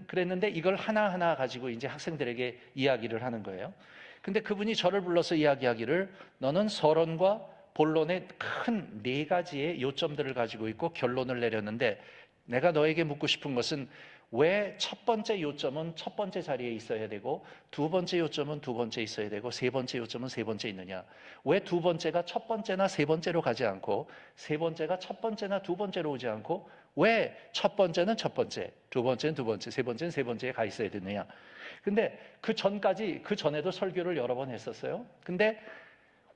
그랬는데 이걸 하나하나 가지고 이제 학생들에게 이야기를 하는 거예요. 근데 그분이 저를 불러서 이야기하기를 너는 서론과 본론의 큰 4가지의 요점들을 가지고 있고 결론을 내렸는데, 내가 너에게 묻고 싶은 것은 왜 첫 번째 요점은 첫 번째 자리에 있어야 되고 두 번째 요점은 두 번째 있어야 되고 세 번째 요점은 세 번째 있느냐? 왜 두 번째가 첫 번째나 세 번째로 가지 않고 세 번째가 첫 번째나 두 번째로 오지 않고 왜 첫 번째는 첫 번째, 두 번째는 두 번째, 세 번째는 세 번째에 가 있어야 되느냐? 근데 그 전에도 설교를 여러 번 했었어요. 근데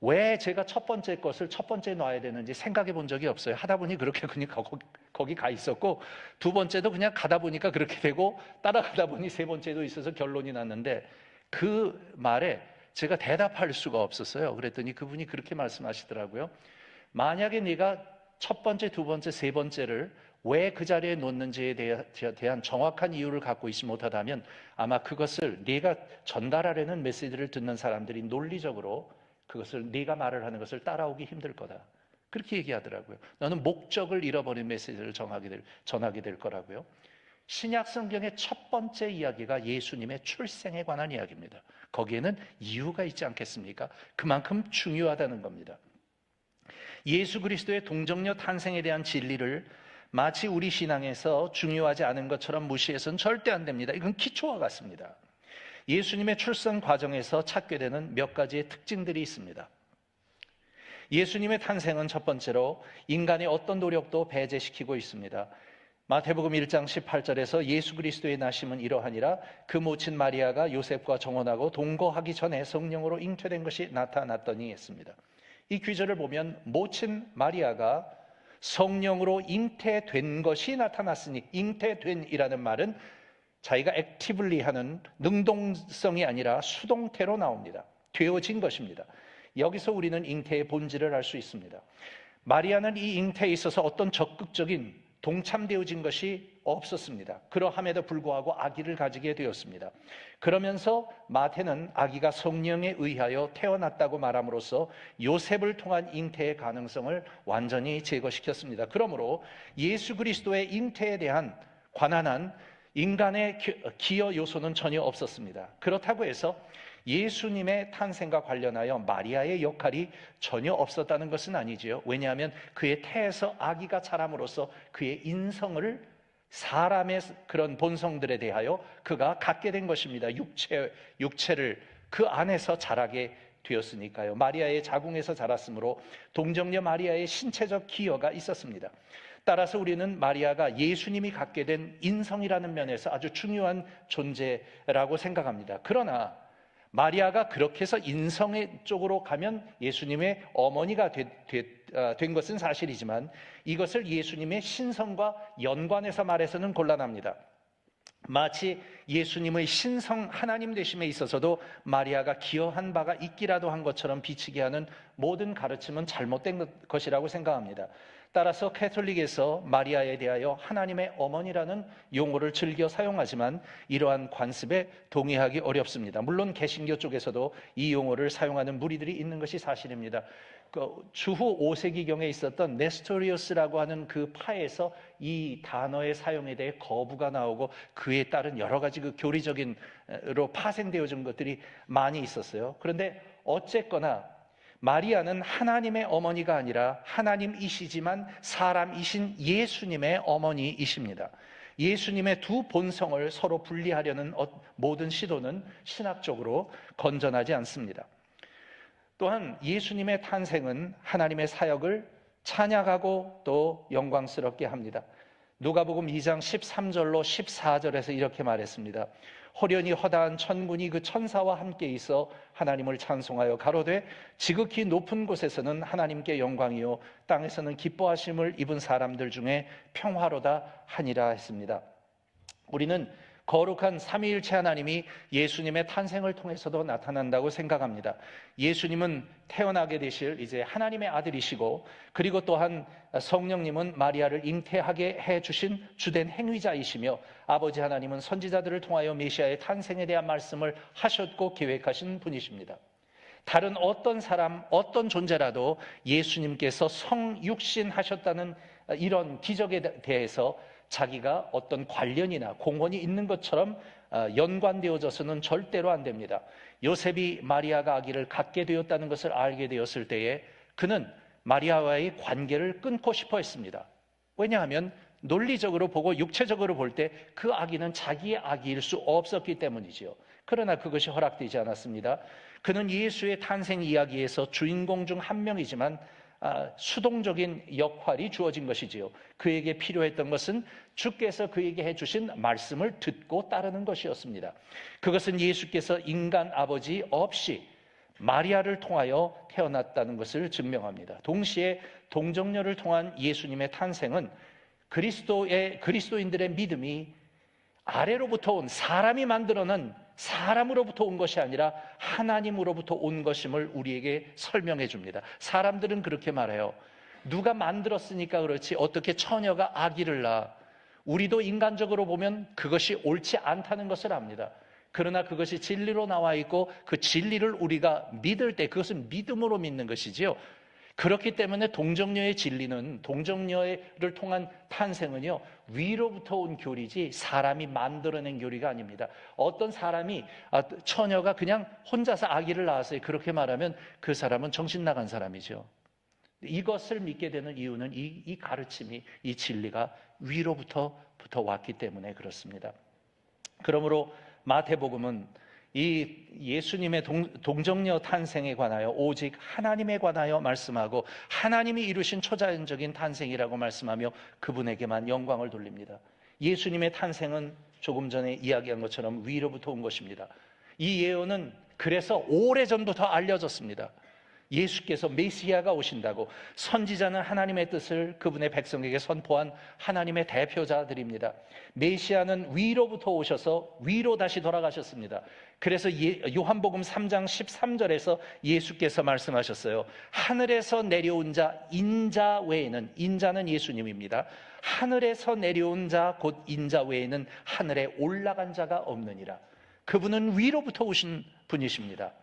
왜 제가 첫 번째 것을 첫 번째에 놔야 되는지 생각해 본 적이 없어요. 하다 보니 그렇게 그냥 거기 가 있었고, 두 번째도 그냥 가다 보니까 그렇게 되고, 따라가다 보니 세 번째도 있어서 결론이 났는데, 그 말에 제가 대답할 수가 없었어요. 그랬더니 그분이 그렇게 말씀하시더라고요. 만약에 네가 첫 번째, 두 번째, 세 번째를 왜 그 자리에 놓는지에 대한 정확한 이유를 갖고 있지 못하다면 아마 그것을 네가 전달하려는 메시지를 듣는 사람들이 논리적으로 그것을 네가 말을 하는 것을 따라오기 힘들 거다, 그렇게 얘기하더라고요. 너는 목적을 잃어버린 메시지를 전하게 될 거라고요. 신약 성경의 첫 번째 이야기가 예수님의 출생에 관한 이야기입니다. 거기에는 이유가 있지 않겠습니까? 그만큼 중요하다는 겁니다. 예수 그리스도의 동정녀 탄생에 대한 진리를 마치 우리 신앙에서 중요하지 않은 것처럼 무시해서는 절대 안 됩니다. 이건 기초와 같습니다. 예수님의 출생 과정에서 찾게 되는 몇 가지의 특징들이 있습니다. 예수님의 탄생은 첫 번째로 인간의 어떤 노력도 배제시키고 있습니다. 마태복음 1장 18절에서 예수 그리스도의 나심은 이러하니라 그 모친 마리아가 요셉과 정혼하고 동거하기 전에 성령으로 잉태된 것이 나타났더니 했습니다. 이 구절을 보면 모친 마리아가 성령으로 잉태된 것이 나타났으니, 잉태된이라는 말은 자기가 액티블리 하는 능동성이 아니라 수동태로 나옵니다. 되어진 것입니다. 여기서 우리는 잉태의 본질을 알 수 있습니다. 마리아는 이 잉태에 있어서 어떤 적극적인 동참되어진 것이 없었습니다. 그러함에도 불구하고 아기를 가지게 되었습니다. 그러면서 마태는 아기가 성령에 의하여 태어났다고 말함으로써 요셉을 통한 잉태의 가능성을 완전히 제거시켰습니다. 그러므로 예수 그리스도의 잉태에 대한 관한한 인간의 기여 요소는 전혀 없었습니다. 그렇다고 해서 예수님의 탄생과 관련하여 마리아의 역할이 전혀 없었다는 것은 아니지요. 왜냐하면 그의 태에서 아기가 자람으로써 그의 인성을, 사람의 그런 본성들에 대하여 그가 갖게 된 것입니다. 육체를 그 안에서 자라게 되었으니까요. 마리아의 자궁에서 자랐으므로 동정녀 마리아의 신체적 기여가 있었습니다. 따라서 우리는 마리아가 예수님이 갖게 된 인성이라는 면에서 아주 중요한 존재라고 생각합니다. 그러나 마리아가 그렇게 해서 인성의 쪽으로 가면 예수님의 어머니가 된 것은 사실이지만 이것을 예수님의 신성과 연관해서 말해서는 곤란합니다. 마치 예수님의 신성 하나님 되심에 있어서도 마리아가 기여한 바가 있기라도 한 것처럼 비치게 하는 모든 가르침은 잘못된 것이라고 생각합니다. 따라서 캐톨릭에서 마리아에 대하여 하나님의 어머니라는 용어를 즐겨 사용하지만 이러한 관습에 동의하기 어렵습니다. 물론 개신교 쪽에서도 이 용어를 사용하는 무리들이 있는 것이 사실입니다. 주후 5세기경에 있었던 네스토리우스라고 하는 그 파에서 이 단어의 사용에 대해 거부가 나오고 그에 따른 여러 가지 그 교리적인로 파생되어진 것들이 많이 있었어요. 그런데 어쨌거나 마리아는 하나님의 어머니가 아니라 하나님이시지만 사람이신 예수님의 어머니이십니다. 예수님의 두 본성을 서로 분리하려는 모든 시도는 신학적으로 건전하지 않습니다. 또한 예수님의 탄생은 하나님의 사역을 찬양하고 또 영광스럽게 합니다. 누가복음 2장 13절로 14절에서 이렇게 말했습니다. 호련히 허다한 천군이 그 천사와 함께 있어 하나님을 찬송하여 가로되 지극히 높은 곳에서는 하나님께 영광이요 땅에서는 기뻐하심을 입은 사람들 중에 평화로다 하니라 했습니다. 우리는 거룩한 삼위일체 하나님이 예수님의 탄생을 통해서도 나타난다고 생각합니다. 예수님은 태어나게 되실 이제 하나님의 아들이시고 그리고 또한 성령님은 마리아를 잉태하게 해주신 주된 행위자이시며 아버지 하나님은 선지자들을 통하여 메시아의 탄생에 대한 말씀을 하셨고 계획하신 분이십니다. 다른 어떤 사람, 어떤 존재라도 예수님께서 성육신하셨다는 이런 기적에 대해서 자기가 어떤 관련이나 공헌이 있는 것처럼 연관되어져서는 절대로 안 됩니다. 요셉이 마리아가 아기를 갖게 되었다는 것을 알게 되었을 때에 그는 마리아와의 관계를 끊고 싶어 했습니다. 왜냐하면 논리적으로 보고 육체적으로 볼 때 그 아기는 자기의 아기일 수 없었기 때문이지요. 그러나 그것이 허락되지 않았습니다. 그는 예수의 탄생 이야기에서 주인공 중 한 명이지만 수동적인 역할이 주어진 것이지요. 그에게 필요했던 것은 주께서 그에게 해주신 말씀을 듣고 따르는 것이었습니다. 그것은 예수께서 인간 아버지 없이 마리아를 통하여 태어났다는 것을 증명합니다. 동시에 동정녀를 통한 예수님의 탄생은 그리스도인들의 믿음이 아래로부터 온 사람이 만들어낸 사람으로부터 온 것이 아니라 하나님으로부터 온 것임을 우리에게 설명해 줍니다. 사람들은 그렇게 말해요. 누가 만들었으니까 그렇지 어떻게 처녀가 아기를 낳아. 우리도 인간적으로 보면 그것이 옳지 않다는 것을 압니다. 그러나 그것이 진리로 나와 있고 그 진리를 우리가 믿을 때 그것은 믿음으로 믿는 것이지요. 그렇기 때문에 동정녀의 진리는, 동정녀를 통한 탄생은요, 위로부터 온 교리지 사람이 만들어낸 교리가 아닙니다. 어떤 사람이 처녀가 그냥 혼자서 아기를 낳았어요, 그렇게 말하면 그 사람은 정신 나간 사람이죠. 이것을 믿게 되는 이유는 이 가르침이, 이 진리가 위로부터 왔기 때문에 그렇습니다. 그러므로 마태복음은 이 예수님의 동정녀 탄생에 관하여 오직 하나님에 관하여 말씀하고 하나님이 이루신 초자연적인 탄생이라고 말씀하며 그분에게만 영광을 돌립니다. 예수님의 탄생은 조금 전에 이야기한 것처럼 위로부터 온 것입니다. 이 예언은 그래서 오래전부터 알려졌습니다. 예수께서 메시아가 오신다고, 선지자는 하나님의 뜻을 그분의 백성에게 선포한 하나님의 대표자들입니다. 메시아는 위로부터 오셔서 위로 다시 돌아가셨습니다. 그래서 요한복음 3장 13절에서 예수께서 말씀하셨어요. 하늘에서 내려온 자 인자 외에는, 인자는 예수님입니다. 하늘에서 내려온 자 곧 인자 외에는 하늘에 올라간 자가 없느니라. 그분은 위로부터 오신 분이십니다.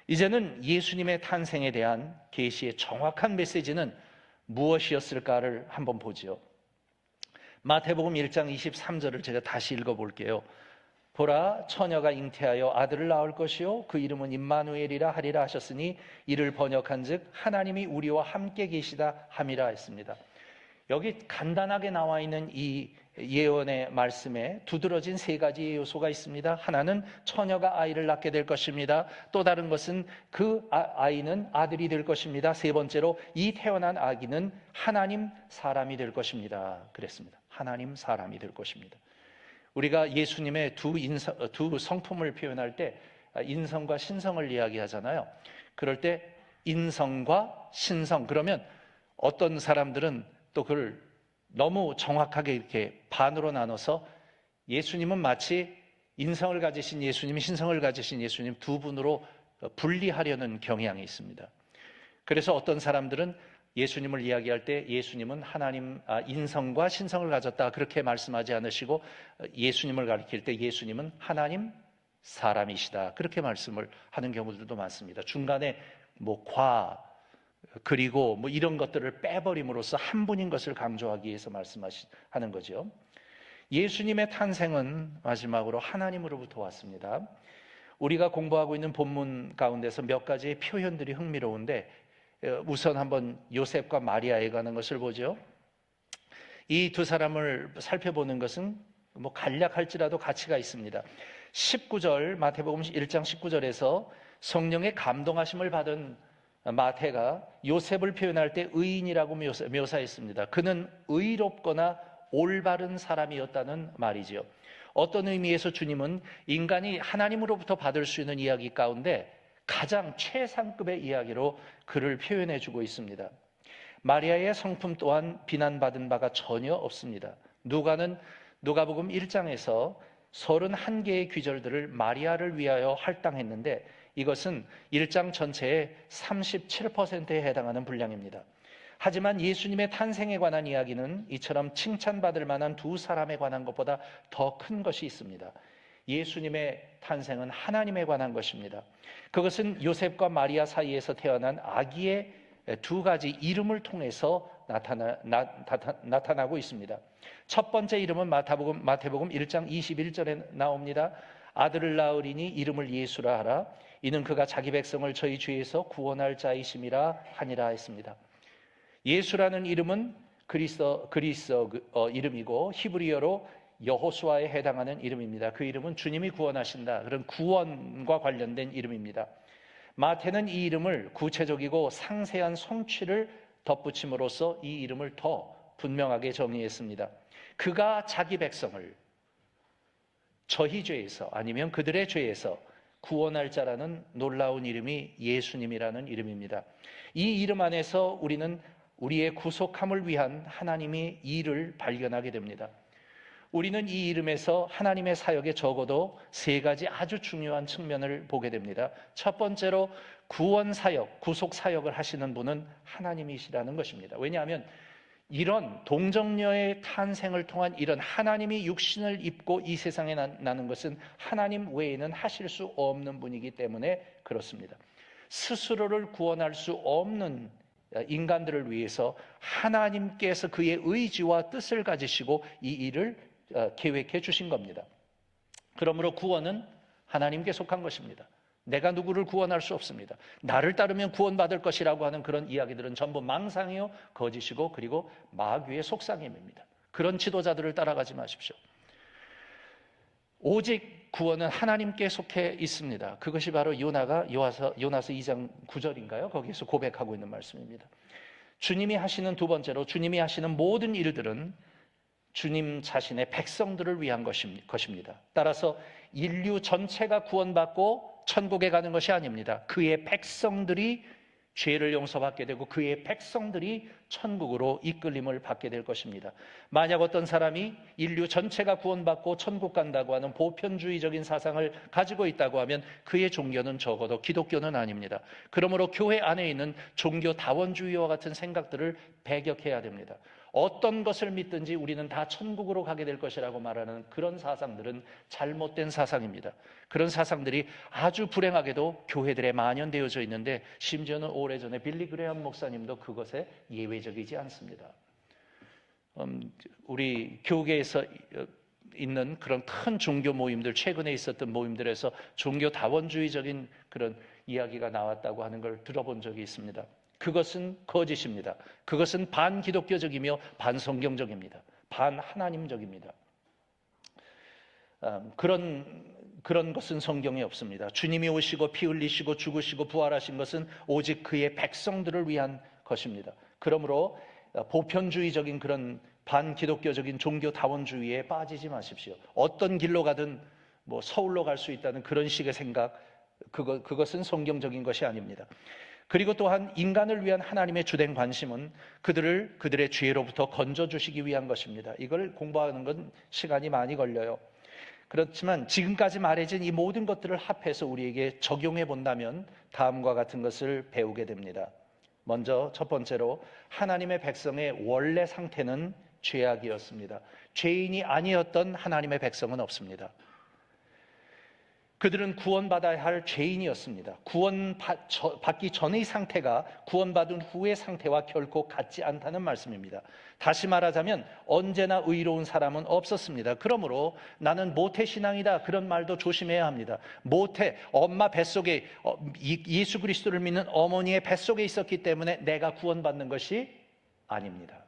이제는 예수님의 탄생에 대한 계시의 정확한 메시지는 무엇이었을까를 한번 보죠. 마태복음 1장 23절을 제가 다시 읽어볼게요. 보라, 처녀가 잉태하여 아들을 낳을 것이요 그 이름은 임마누엘이라 하리라 하셨으니 이를 번역한즉 하나님이 우리와 함께 계시다 함이라 했습니다. 여기 간단하게 나와 있는 이 예언의 말씀에 두드러진 세 가지 요소가 있습니다. 하나는 처녀가 아이를 낳게 될 것입니다. 또 다른 것은 그 아이는 아들이 될 것입니다. 세 번째로 이 태어난 아기는 하나님 사람이 될 것입니다. 그랬습니다. 하나님 사람이 될 것입니다. 우리가 예수님의 두 성품을 표현할 때 인성과 신성을 이야기하잖아요. 그럴 때 인성과 신성, 그러면 어떤 사람들은 또 그걸 너무 정확하게 이렇게 반으로 나눠서 예수님은 마치 인성을 가지신 예수님, 신성을 가지신 예수님 두 분으로 분리하려는 경향이 있습니다. 그래서 어떤 사람들은 예수님을 이야기할 때 예수님은 하나님, 인성과 신성을 가졌다 그렇게 말씀하지 않으시고 예수님을 가리킬 때 예수님은 하나님 사람이시다 그렇게 말씀을 하는 경우들도 많습니다. 중간에 그리고 이런 것들을 빼버림으로써 한 분인 것을 강조하기 위해서 말씀하는 거죠. 예수님의 탄생은 마지막으로 하나님으로부터 왔습니다. 우리가 공부하고 있는 본문 가운데서 몇 가지의 표현들이 흥미로운데 우선 한번 요셉과 마리아에 관한 것을 보죠. 이 두 사람을 살펴보는 것은 간략할지라도 가치가 있습니다. 19절 마태복음 1장 19절에서 성령의 감동하심을 받은 마태가 요셉을 표현할 때 의인이라고 묘사했습니다. 그는 의롭거나 올바른 사람이었다는 말이죠. 어떤 의미에서 주님은 인간이 하나님으로부터 받을 수 있는 이야기 가운데 가장 최상급의 이야기로 그를 표현해 주고 있습니다. 마리아의 성품 또한 비난받은 바가 전혀 없습니다. 누가복음 1장에서 31개의 귀절들을 마리아를 위하여 할당했는데 이것은 1장 전체의 37%에 해당하는 분량입니다. 하지만 예수님의 탄생에 관한 이야기는 이처럼 칭찬받을 만한 두 사람에 관한 것보다 더 큰 것이 있습니다. 예수님의 탄생은 하나님에 관한 것입니다. 그것은 요셉과 마리아 사이에서 태어난 아기의 두 가지 이름을 통해서 나타나고 있습니다. 첫 번째 이름은 마태복음 1장 21절에 나옵니다. 아들을 낳으리니 이름을 예수라 하라. 이는 그가 자기 백성을 저희 죄에서 구원할 자이심이라 하니라 했습니다. 예수라는 이름은 그리스어 이름이고 히브리어로 여호수아에 해당하는 이름입니다. 그 이름은 주님이 구원하신다, 그런 구원과 관련된 이름입니다. 마태는 이 이름을 구체적이고 상세한 성취를 덧붙임으로써 이 이름을 더 분명하게 정의했습니다. 그가 자기 백성을 저희 죄에서 아니면 그들의 죄에서 구원할 자라는 놀라운 이름이 예수님이라는 이름입니다. 이 이름 안에서 우리는 우리의 구속함을 위한 하나님의 일을 발견하게 됩니다. 우리는 이 이름에서 하나님의 사역에 적어도 세 가지 아주 중요한 측면을 보게 됩니다. 첫 번째로 구원 사역, 구속 사역을 하시는 분은 하나님이시라는 것입니다. 왜냐하면 이런 동정녀의 탄생을 통한 이런 하나님이 육신을 입고 이 세상에 나는 것은 하나님 외에는 하실 수 없는 분이기 때문에 그렇습니다. 스스로를 구원할 수 없는 인간들을 위해서 하나님께서 그의 의지와 뜻을 가지시고 이 일을 계획해 주신 겁니다. 그러므로 구원은 하나님께 속한 것입니다. 내가 누구를 구원할 수 없습니다. 나를 따르면 구원받을 것이라고 하는 그런 이야기들은 전부 망상이요 거짓이고 그리고 마귀의 속삭임입니다. 그런 지도자들을 따라가지 마십시오. 오직 구원은 하나님께 속해 있습니다. 그것이 바로 요나서 2장 9절인가요? 거기에서 고백하고 있는 말씀입니다. 주님이 하시는 두 번째로 주님이 하시는 모든 일들은 주님 자신의 백성들을 위한 것입니다. 따라서 인류 전체가 구원받고 천국에 가는 것이 아닙니다. 그의 백성들이 죄를 용서받게 되고 그의 백성들이 천국으로 이끌림을 받게 될 것입니다. 만약 어떤 사람이 인류 전체가 구원받고 천국 간다고 하는 보편주의적인 사상을 가지고 있다고 하면 그의 종교는 적어도 기독교는 아닙니다. 그러므로 교회 안에 있는 종교 다원주의와 같은 생각들을 배격해야 됩니다. 어떤 것을 믿든지 우리는 다 천국으로 가게 될 것이라고 말하는 그런 사상들은 잘못된 사상입니다. 그런 사상들이 아주 불행하게도 교회들에 만연되어져 있는데 심지어는 오래전에 빌리 그레엄 목사님도 그것에 예외적이지 않습니다. 우리 교계에서 있는 그런 큰 종교 모임들, 최근에 있었던 모임들에서 종교 다원주의적인 그런 이야기가 나왔다고 하는 걸 들어본 적이 있습니다. 그것은 거짓입니다. 그것은 반기독교적이며 반성경적입니다. 반하나님적입니다. 그런 것은 성경에 없습니다. 주님이 오시고 피 흘리시고 죽으시고 부활하신 것은 오직 그의 백성들을 위한 것입니다. 그러므로 보편주의적인 그런 반기독교적인 종교 다원주의에 빠지지 마십시오. 어떤 길로 가든 서울로 갈 수 있다는 그런 식의 생각 그것은 성경적인 것이 아닙니다. 그리고 또한 인간을 위한 하나님의 주된 관심은 그들의 죄로부터 건져주시기 위한 것입니다. 이걸 공부하는 건 시간이 많이 걸려요. 그렇지만 지금까지 말해진 이 모든 것들을 합해서 우리에게 적용해 본다면 다음과 같은 것을 배우게 됩니다. 먼저 첫 번째로 하나님의 백성의 원래 상태는 죄악이었습니다. 죄인이 아니었던 하나님의 백성은 없습니다. 그들은 구원받아야 할 죄인이었습니다. 구원받기 전의 상태가 구원받은 후의 상태와 결코 같지 않다는 말씀입니다. 다시 말하자면 언제나 의로운 사람은 없었습니다. 그러므로 나는 모태신앙이다 그런 말도 조심해야 합니다. 모태, 엄마 뱃속에 예수 그리스도를 믿는 어머니의 뱃속에 있었기 때문에 내가 구원받는 것이 아닙니다.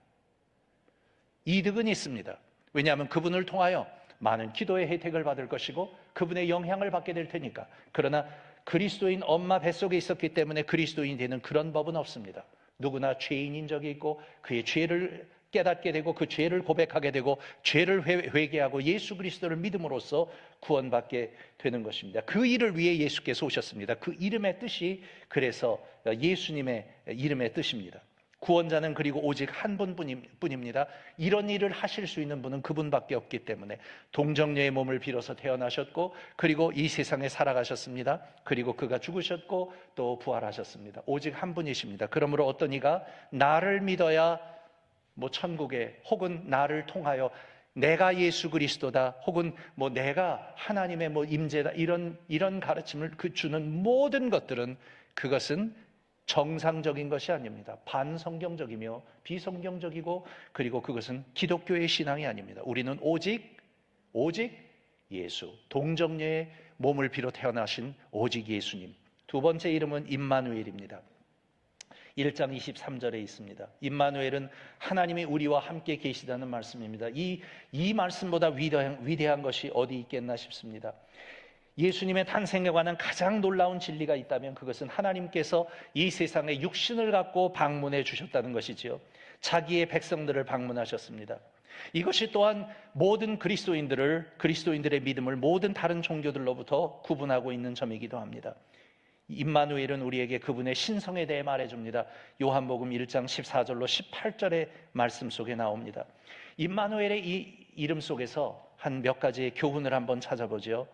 이득은 있습니다. 왜냐하면 그분을 통하여 많은 기도의 혜택을 받을 것이고 그분의 영향을 받게 될 테니까. 그러나 그리스도인 엄마 뱃속에 있었기 때문에 그리스도인이 되는 그런 법은 없습니다. 누구나 죄인인 적이 있고 그의 죄를 깨닫게 되고 그 죄를 고백하게 되고 죄를 회개하고 예수 그리스도를 믿음으로써 구원받게 되는 것입니다. 그 일을 위해 예수께서 오셨습니다. 그 이름의 뜻이 그래서 예수님의 이름의 뜻입니다. 구원자는 그리고 오직 한 분뿐입니다. 이런 일을 하실 수 있는 분은 그분밖에 없기 때문에 동정녀의 몸을 빌어서 태어나셨고 그리고 이 세상에 살아가셨습니다. 그리고 그가 죽으셨고 또 부활하셨습니다. 오직 한 분이십니다. 그러므로 어떤 이가 나를 믿어야 천국에 혹은 나를 통하여 내가 예수 그리스도다 혹은 내가 하나님의 임재다 이런 가르침을 주는 모든 것들은 그것은 정상적인 것이 아닙니다. 반성경적이며 비성경적이고 그리고 그것은 기독교의 신앙이 아닙니다. 우리는 오직 예수, 동정녀의 몸을 빌어 태어나신 오직 예수님. 두 번째 이름은 임마누엘입니다. 1장 23절에 있습니다. 임마누엘은 하나님이 우리와 함께 계시다는 말씀입니다. 이 말씀보다 위대한 것이 어디 있겠나 싶습니다. 예수님의 탄생에 관한 가장 놀라운 진리가 있다면 그것은 하나님께서 이 세상에 육신을 갖고 방문해 주셨다는 것이지요. 자기의 백성들을 방문하셨습니다. 이것이 또한 모든 그리스도인들의 믿음을 모든 다른 종교들로부터 구분하고 있는 점이기도 합니다. 임마누엘은 우리에게 그분의 신성에 대해 말해줍니다. 요한복음 1장 14절로 18절의 말씀 속에 나옵니다. 임마누엘의 이 이름 속에서 한 몇 가지의 교훈을 한번 찾아보죠.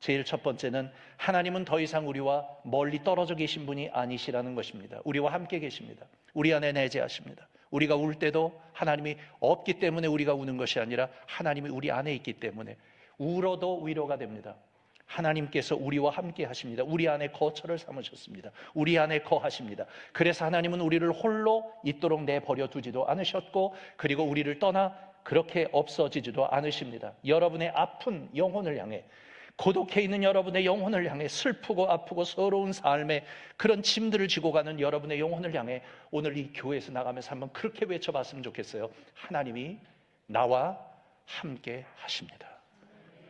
제일 첫 번째는 하나님은 더 이상 우리와 멀리 떨어져 계신 분이 아니시라는 것입니다. 우리와 함께 계십니다. 우리 안에 내재하십니다. 우리가 울 때도 하나님이 없기 때문에 우리가 우는 것이 아니라 하나님이 우리 안에 있기 때문에 울어도 위로가 됩니다. 하나님께서 우리와 함께 하십니다. 우리 안에 거처를 삼으셨습니다. 우리 안에 거하십니다. 그래서 하나님은 우리를 홀로 있도록 내버려 두지도 않으셨고 그리고 우리를 떠나 그렇게 없어지지도 않으십니다. 여러분의 아픈 영혼을 향해 고독해 있는 여러분의 영혼을 향해 슬프고 아프고 서러운 삶의 그런 짐들을 지고 가는 여러분의 영혼을 향해 오늘 이 교회에서 나가면서 한번 그렇게 외쳐봤으면 좋겠어요. 하나님이 나와 함께 하십니다.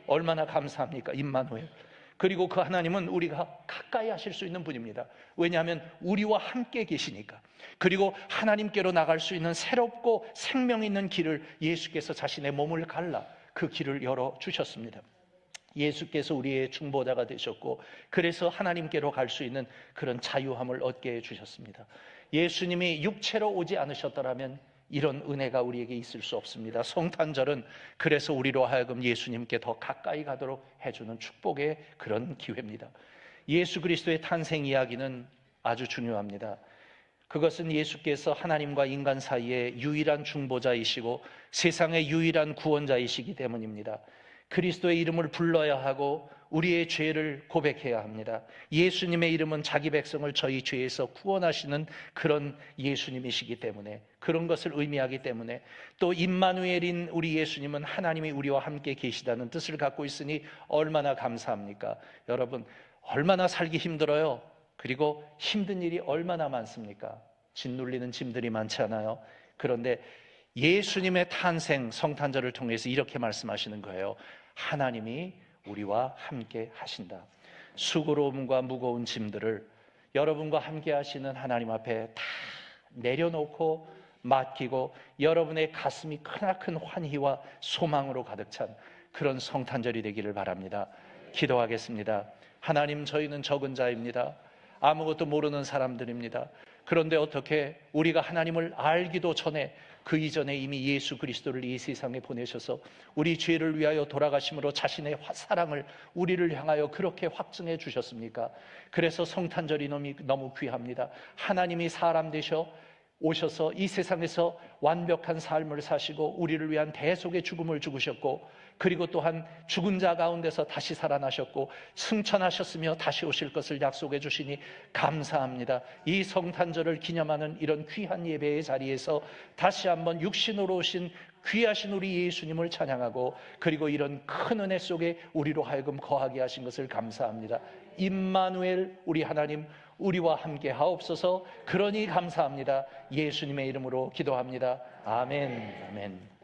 얼마나 감사합니까? 임마누엘. 그리고 그 하나님은 우리가 가까이 하실 수 있는 분입니다. 왜냐하면 우리와 함께 계시니까. 그리고 하나님께로 나갈 수 있는 새롭고 생명 있는 길을 예수께서 자신의 몸을 갈라 그 길을 열어주셨습니다. 예수께서 우리의 중보자가 되셨고 그래서 하나님께로 갈 수 있는 그런 자유함을 얻게 해주셨습니다. 예수님이 육체로 오지 않으셨더라면 이런 은혜가 우리에게 있을 수 없습니다. 성탄절은 그래서 우리로 하여금 예수님께 더 가까이 가도록 해주는 축복의 그런 기회입니다. 예수 그리스도의 탄생 이야기는 아주 중요합니다. 그것은 예수께서 하나님과 인간 사이의 유일한 중보자이시고 세상의 유일한 구원자이시기 때문입니다. 그리스도의 이름을 불러야 하고 우리의 죄를 고백해야 합니다. 예수님의 이름은 자기 백성을 저희 죄에서 구원하시는 그런 예수님이시기 때문에 그런 것을 의미하기 때문에 또 임마누엘인 우리 예수님은 하나님이 우리와 함께 계시다는 뜻을 갖고 있으니 얼마나 감사합니까? 여러분 얼마나 살기 힘들어요. 그리고 힘든 일이 얼마나 많습니까? 짓눌리는 짐들이 많지 않아요? 그런데 예수님의 탄생 성탄절을 통해서 이렇게 말씀하시는 거예요. 하나님이 우리와 함께 하신다. 수고로움과 무거운 짐들을 여러분과 함께 하시는 하나님 앞에 다 내려놓고 맡기고 여러분의 가슴이 크나큰 환희와 소망으로 가득 찬 그런 성탄절이 되기를 바랍니다. 기도하겠습니다. 하나님, 저희는 적은 자입니다. 아무것도 모르는 사람들입니다. 그런데 어떻게 우리가 하나님을 알기도 전에 그 이전에 이미 예수 그리스도를 이 세상에 보내셔서 우리 죄를 위하여 돌아가심으로 자신의 사랑을 우리를 향하여 그렇게 확증해 주셨습니까? 그래서 성탄절이 너무 귀합니다. 하나님이 사람 되셔 오셔서 이 세상에서 완벽한 삶을 사시고 우리를 위한 대속의 죽음을 죽으셨고, 그리고 또한 죽은 자 가운데서 다시 살아나셨고 승천하셨으며 다시 오실 것을 약속해 주시니 감사합니다. 이 성탄절을 기념하는 이런 귀한 예배의 자리에서 다시 한번 육신으로 오신 귀하신 우리 예수님을 찬양하고, 그리고 이런 큰 은혜 속에 우리로 하여금 거하게 하신 것을 감사합니다. 임마누엘, 우리 하나님 우리와 함께 하옵소서. 그러니 감사합니다. 예수님의 이름으로 기도합니다. 아멘. 아멘.